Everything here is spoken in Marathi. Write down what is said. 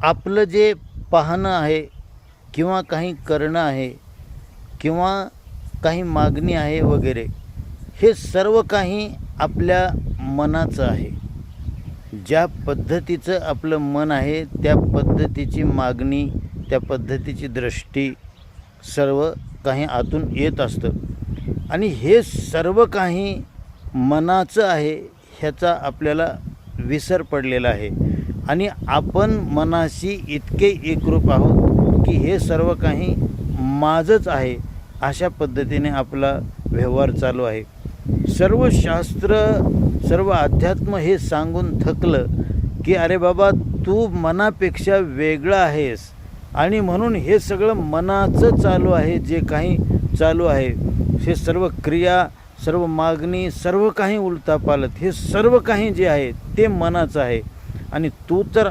आपलं जे पाहणं आहे किंवा काही करणं आहे किंवा काही मागणी आहे वगैरे, हे सर्व काही आपल्या मनाचं आहे. ज्या पद्धतीचं आपलं मन आहे त्या पद्धतीची मागणी, त्या पद्धतीची दृष्टी सर्व काही आतून येत असतं. आणि हे सर्व काही मनाचं आहे ह्याचा आपल्याला विसर पडलेला आहे. आणि आपण मनाशी इतके एकरूप आहोत की हे सर्व काही माझंच आहे अशा पद्धतीने आपला व्यवहार चालू आहे. सर्व शास्त्र, सर्व अध्यात्म हे सांगून थकलं की अरे बाबा, तू मनापेक्षा वेगळा आहेस आणि म्हणून हे सगळं मनाचं चालू आहे. जे काही चालू आहे हे सर्व क्रिया, सर्व मागणी, सर्व काही उलथापालथ, हे सर्व काही जे आहे ते मनाचं आहे. आणि तू तर